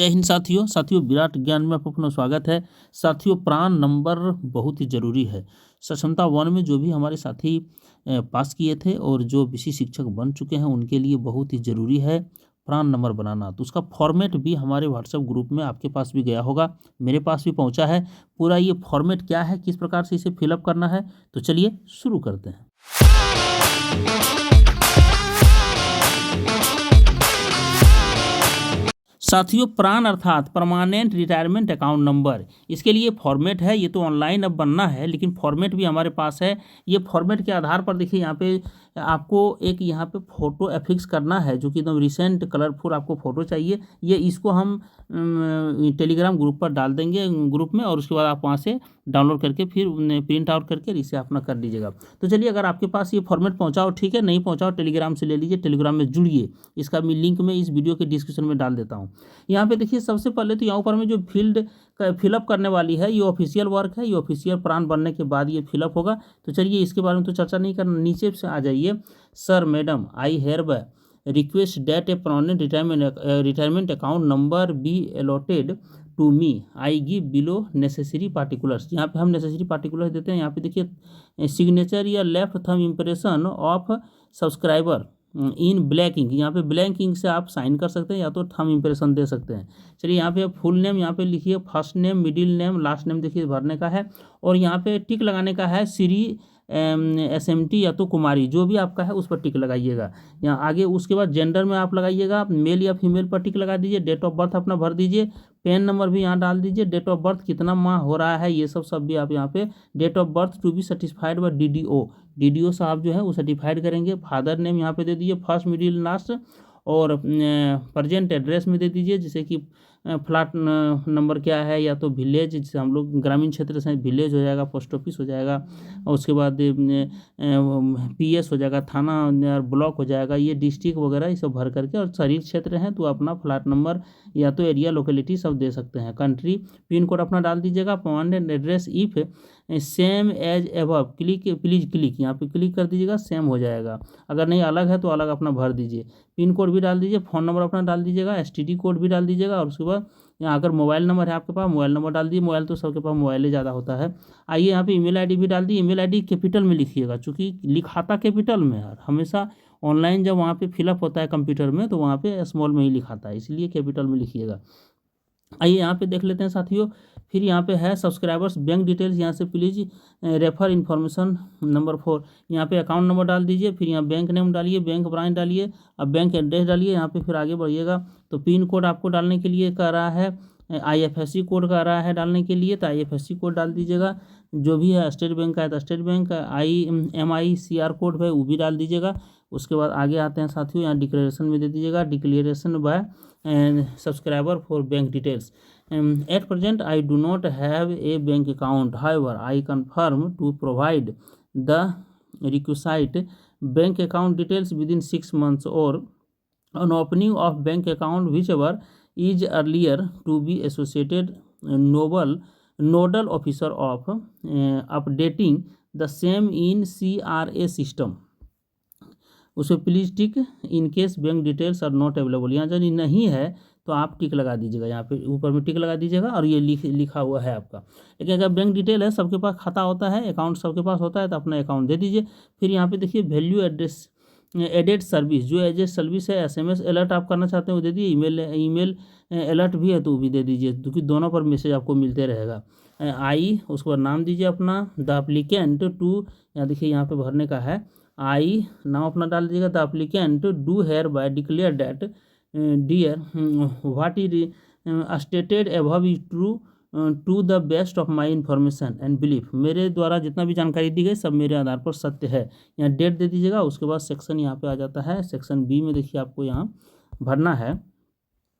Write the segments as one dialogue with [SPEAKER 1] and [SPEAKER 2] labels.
[SPEAKER 1] जय हिंद साथियों विराट ज्ञान में आपका अपना स्वागत है। साथियों, प्राण नंबर बहुत ही जरूरी है। सक्षमता 1 में जो भी हमारे साथी पास किए थे और जो विषय शिक्षक बन चुके हैं उनके लिए बहुत ही जरूरी है प्राण नंबर बनाना। तो उसका फॉर्मेट भी हमारे व्हाट्सएप ग्रुप में आपके पास भी गया होगा, मेरे पास भी पहुंचा है। पूरा ये फॉर्मेट क्या है, किस प्रकार से इसे फिलअप करना है, तो चलिए शुरू करते हैं। साथियों, प्राण अर्थात परमानेंट रिटायरमेंट अकाउंट नंबर, इसके लिए फॉर्मेट है। ये तो ऑनलाइन अब बनना है, लेकिन फॉर्मेट भी हमारे पास है। ये फॉर्मेट के आधार पर देखिए, यहाँ पे आपको एक यहाँ पे फ़ोटो एफिक्स करना है, जो कि एकदम रिसेंट कलरफुल आपको फ़ोटो चाहिए। ये इसको हम टेलीग्राम ग्रुप पर डाल देंगे ग्रुप में, और उसके बाद आप वहाँ से डाउनलोड करके फिर प्रिंट आउट करके इसे अपना कर लीजिएगा। तो चलिए, अगर आपके पास ये फॉर्मेट पहुँचाओ ठीक है, नहीं पहुँचाओ टेलीग्राम से ले लीजिए, टेलीग्राम में जुड़िए। इसका भी लिंक मैं इस वीडियो के डिस्क्रिप्शन में डाल देता हूँ। यहाँ पे देखिए, सबसे पहले तो यहाँ ऊपर में जो फिलअप करने वाली है, ये ऑफिशियल वर्क है। ये ऑफिशियल प्राण बनने के बाद ये फिलअप होगा। तो चलिए, इसके बारे में तो चर्चा नहीं करना, नीचे से आ जाइए। Sir madam, I hereby request that a permanent retirement account number be allotted to me, I give below necessary particulars. यहाँ पे हम नेसेसरी पार्टिकुलर्स देते हैं। यहाँ पे देखिए, सिग्नेचर या left thumb impression of subscriber in black ink. यहाँ पे ब्लैक इंक से आप साइन कर सकते हैं या तो थंब इम्प्रेशन दे सकते हैं। चलिए, यहाँ पे फुल नेम यहाँ पे लिखिए, first name, middle name, last name देखिए भरने का है। और यहाँ पे टिक लगाने का है, श्री SMT या तो कुमारी, जो भी आपका है उस पर टिक लगाइएगा। यहाँ आगे उसके बाद जेंडर में आप लगाइएगा, मेल या फीमेल पर टिक लगा दीजिए। डेट ऑफ बर्थ अपना भर दीजिए, पैन नंबर भी यहाँ डाल दीजिए। डेट ऑफ बर्थ कितना माह हो रहा है, ये सब भी आप यहाँ पे date of birth to be certified by DDO साहब जो है वो सर्टिफाइड करेंगे। फादर नेम यहाँ पे दे दीजिए, फर्स्ट मिडिल लास्ट, और प्रेजेंट एड्रेस में दे दीजिए, जैसे कि फ्लैट नंबर क्या है, या तो विलेज, जैसे हम लोग ग्रामीण क्षेत्र से विलेज हो जाएगा, पोस्ट ऑफिस हो जाएगा, और उसके बाद PS हो जाएगा, थाना और ब्लॉक हो जाएगा, ये डिस्ट्रिक्ट वगैरह ये सब भर करके। और शहरी क्षेत्र हैं तो अपना फ्लैट नंबर या तो एरिया लोकेलिटी सब दे सकते हैं। कंट्री, पिन कोड अपना डाल दीजिएगा। Permanent address if same as above, please click, यहाँ पे क्लिक कर दीजिएगा, सेम हो जाएगा। अगर नहीं अलग है तो अलग अपना भर दीजिए। पिन कोड भी डाल दीजिए, फ़ोन नंबर अपना डाल दीजिएगा, STD कोड भी डाल दीजिएगा। और उसके बाद यहाँ अगर मोबाइल नंबर है आपके पास, मोबाइल नंबर डाल दीजिए। मोबाइल तो सबके पास मोबाइल ही ज़्यादा होता है। आइए, यहाँ पे ईमेल ID भी डाल दी। ईमेल ID कैपिटल में लिखिएगा, चूँकि लिखाता कैपिटल में है हमेशा। ऑनलाइन जब वहाँ पे फिलअप होता है कंप्यूटर में तो वहाँ पे स्मॉल में ही लिखाता है, इसलिए कैपिटल में लिखिएगा। आइए, यहाँ पे देख लेते हैं साथियों। फिर यहाँ पे है सब्सक्राइबर्स बैंक डिटेल्स, यहाँ से प्लीज़ रेफर इन्फॉर्मेशन नंबर 4, यहाँ पे अकाउंट नंबर डाल दीजिए। फिर यहाँ बैंक नेम डालिए, बैंक ब्रांच डालिए, अब बैंक एड्रेस डालिए। यहाँ पे फिर आगे बढ़िएगा तो पिन कोड आपको डालने के लिए कह रहा है, IFSC कोड कह रहा है डालने के लिए, तो IFSC कोड डाल दीजिएगा। जो भी है स्टेट बैंक का है तो स्टेट बैंक का, MICR कोड है वो भी डाल दीजिएगा। उसके बाद आगे आते हैं साथियों, यहाँ डिक्लेरेशन में दे दीजिएगा, declaration bye subscriber for bank details. At present, I do not have a bank account. However, I confirm to provide the requisite bank account details within 6 months or on opening of bank account, whichever is earlier to be associated nodal officer of updating the same in CRA system। उसमें please tick in case bank details are not available. यहाँ यदि नहीं है तो आप टिक लगा दीजिएगा, यहाँ पे ऊपर में टिक लगा दीजिएगा, और ये लिखा हुआ है आपका। लेकिन अगर बैंक डिटेल है, सबके पास खाता होता है, अकाउंट सबके पास होता है, तो अपना अकाउंट दे दीजिए। फिर यहाँ पे देखिए वैल्यू एड्रेस एडेड सर्विस, जो एडेड सर्विस है, SMS अलर्ट आप करना चाहते हैं वो दे दीजिए। ईमेल अलर्ट भी है तो वो भी दे दीजिए, क्योंकि दोनों पर मैसेज आपको मिलते रहेगा। उसके बाद नाम दीजिए अपना, द एप्लीकेंट टू, यहाँ देखिए यहाँ पे भरने का है, नाम अपना डाल दीजिएगा। The applicant do hereby declare that dear what is stated above is true to the best of my information and belief. मेरे द्वारा जितना भी जानकारी दी गई सब मेरे आधार पर सत्य है। यहाँ डेट दे दीजिएगा। उसके बाद सेक्शन यहाँ पे आ जाता है, सेक्शन B में देखिए आपको यहाँ भरना है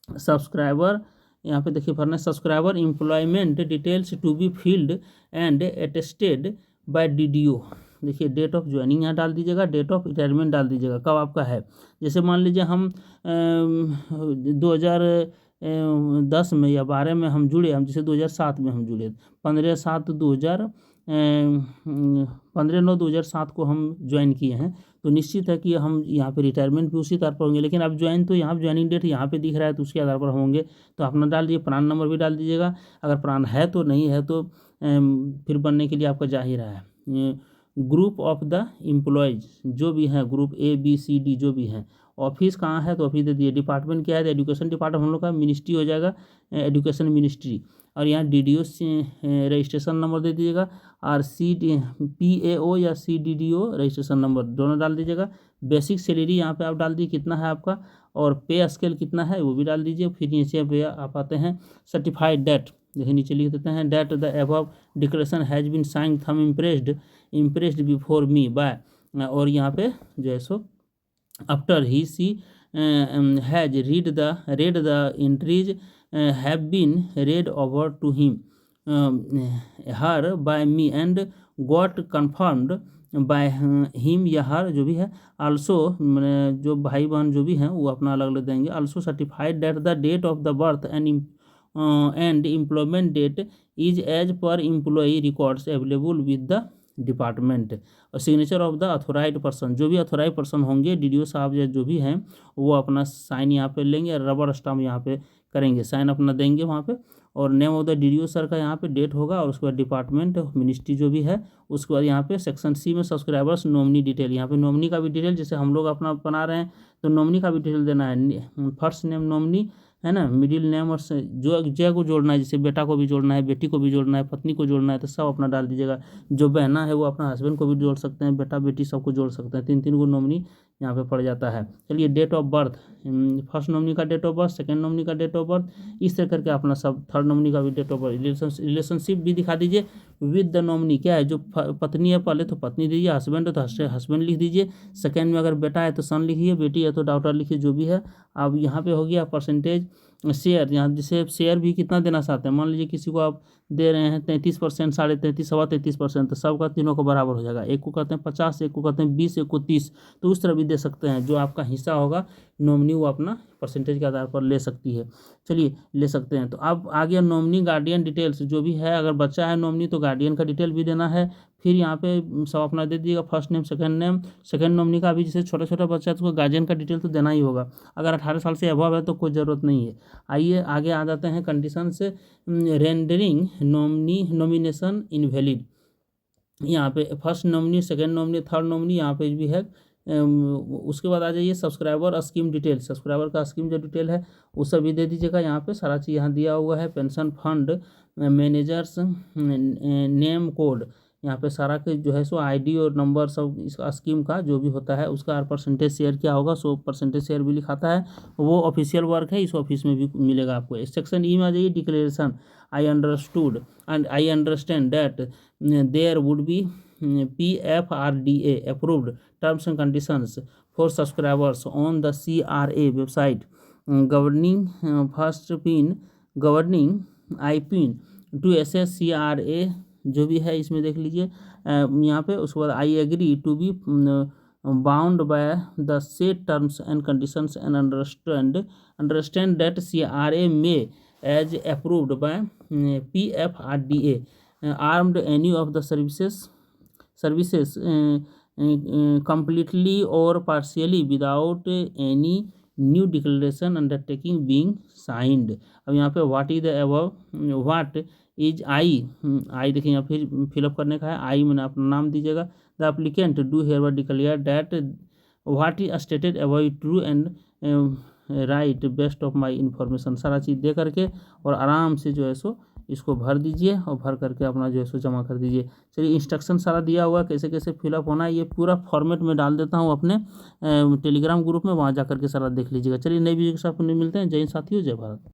[SPEAKER 1] सब्सक्राइबर, यहाँ पे देखिए भरना है subscriber employment details to be filled and attested by DDO। देखिए डेट ऑफ ज्वाइनिंग यहाँ डाल दीजिएगा, डेट ऑफ रिटायरमेंट डाल दीजिएगा, कब आपका है। जैसे मान लीजिए हम 2010 में या 12 में हम जुड़े, हम जैसे 2007 में हम जुड़े, 15/9/2007 को हम ज्वाइन किए हैं, तो निश्चित है कि हम यहाँ पे रिटायरमेंट भी उसी आधार पर होंगे। लेकिन अब ज्वाइन तो यहाँ पे ज्वाइनिंग डेट यहाँ पे दिख रहा है तो उसके आधार पर होंगे, तो अपना डाल दीजिए, प्रान नंबर भी डाल दीजिएगा। अगर प्रान है तो, नहीं है तो फिर बनने के लिए आपका जा ही रहा है। ग्रुप ऑफ द एम्प्लॉयज़ जो भी हैं, ग्रुप ABCD जो भी हैं। ऑफिस कहाँ है तो ऑफिस दे दिए। डिपार्टमेंट क्या है तो एजुकेशन डिपार्टमेंट हम लोग का मिनिस्ट्री हो जाएगा, एजुकेशन मिनिस्ट्री। और यहाँ DDO रजिस्ट्रेशन नंबर दे दीजिएगा, और PAO या CDDO रजिस्ट्रेशन नंबर दोनों डाल दीजिएगा। बेसिक सैलरी यहाँ पे आप डाल दीजिए कितना है आपका, और पे स्केल कितना है वो भी डाल दीजिए। फिर नीचे पे आप आते हैं सर्टिफाइड डेट, देखिए नीचे लिख देते हैं date the above declaration has been sign thumb impressed before me by, और यहाँ पे जो है so after he she has read the entries have been read over to him her by me and got confirmed by him या हर जो भी है। also जो भाई बहन जो भी हैं वो अपना अलग अलग देंगे। also certified that the date of the birth and employment date is as per employee records available with the department. और signature of the authorize person, जो भी अथोराइज पर्सन होंगे DDO साहब या जो भी हैं वो अपना साइन यहाँ पे लेंगे, रबर स्टाम्प यहाँ पे करेंगे, साइन अपना देंगे वहाँ पे। और name of the DDO sir का यहाँ पे डेट होगा, और उसके बाद डिपार्टमेंट मिनिस्ट्री जो भी है। उसके बाद यहाँ पे सेक्शन C में सब्सक्राइबर्स नॉमिनी डिटेल, यहाँ पे नॉमिनी का भी डिटेल, जैसे हम लोग अपना बना रहे हैं तो नॉमिनी का भी डिटेल देना है। फर्स्ट नेम नॉमिनी है ना, मिडिल नेम, और जो जय को जोड़ना है, जैसे बेटा को भी जोड़ना है, बेटी को भी जोड़ना है, पत्नी को जोड़ना है, तो सब अपना डाल दीजिएगा। जो बहना है वो अपना हस्बैंड को भी जोड़ सकते हैं, बेटा बेटी सबको जोड़ सकते हैं। 3 को नॉमिनी यहाँ पे पड़ जाता है। चलिए date of birth, first nominee का date of birth, second nominee का डेट ऑफ बर्थ, इस तरह करके अपना सब, थर्ड नॉमिनी का भी डेट ऑफ बर्थ। रिलेशनशिप भी दिखा दीजिए विद द नॉमिनी, क्या है जो पत्नी है पहले तो पत्नी दीजिए, हस्बैंड है तो हस्बैंड लिख दीजिए, सेकंड में अगर बेटा है तो सन लिखिए, बेटी है तो डॉटर लिखिए, जो भी है। अब यहाँ पे हो गया परसेंटेज शेयर, यहाँ जैसे शेयर भी कितना देना चाहते हैं, मान लीजिए किसी को आप दे रहे हैं 33%, 33.5%, 33%, तो सबका तीनों को बराबर हो जाएगा। एक को कहते हैं 50, एक को कहते हैं 20, एक को 30, तो उस तरह भी दे सकते हैं। जो आपका हिस्सा होगा नॉमिनी वो अपना परसेंटेज के आधार पर ले सकती है, चलिए ले सकते हैं। तो अब आ गया नॉमिनी गार्डियन डिटेल्स, जो भी है अगर बच्चा है नॉमिनी तो गार्डियन का डिटेल भी देना है। फिर यहाँ पे सब अपना दे दीजिएगा, फर्स्ट नेम, सेकंड नॉमिनी का भी, जैसे छोटा छोटा बच्चा है तो गार्जियन का डिटेल तो देना ही होगा। अगर 18 साल से अबव है तो कोई ज़रूरत नहीं है। आइए आगे आ जाते हैं कंडीशन से, रेंडरिंग नॉमिनेशन इनवैलिड। यहाँ पे first nominee, second nominee, third nominee यहाँ पे भी है। उसके बाद आ जाइए सब्सक्राइबर स्कीम डिटेल, सब्सक्राइबर का स्कीम जो डिटेल है वो सभी दे दीजिएगा। यहाँ पे सारा चीज़ यहाँ दिया हुआ है। Pension fund managers name code, यहाँ पे सारा के जो है सो ID और नंबर सब इस स्कीम का जो भी होता है उसका परसेंटेज शेयर क्या होगा, 100% शेयर भी लिखाता है। वो ऑफिशियल वर्क है, इस ऑफिस में भी मिलेगा आपको। सेक्शन E में आ जाइए, declaration, I understood and I understand that there would be PFRDA approved terms and conditions for subscribers on the CRA website governing governing IPIN to assess CRA जो भी है इसमें देख लीजिए यहाँ पे। उसके बाद I agree to be bound by the set terms and conditions and understand that CRA may as approved by PFRDA armed any of the services completely or partially without any new declaration undertaking being signed। अब यहाँ पे what is the above, what is I देखिए यहाँ फिर fill up करने का है। आई मैंने अपना नाम दीजिएगा। The applicant do hereby declare that what is stated above true and right best of my information, सारा चीज़ दे करके और आराम से जो है सो इसको भर दीजिए और भर करके अपना जो है सो जमा कर दीजिए। चलिए इंस्ट्रक्शन सारा दिया हुआ है कैसे कैसे फिलअप होना है, ये पूरा फॉर्मेट में डाल देता हूँ अपने टेलीग्राम ग्रुप में, वहाँ जा करके सारा देख लीजिएगा। चलिए नई वीडियो के साथ मिलते हैं। जय हिंद साथियों, जय भारत।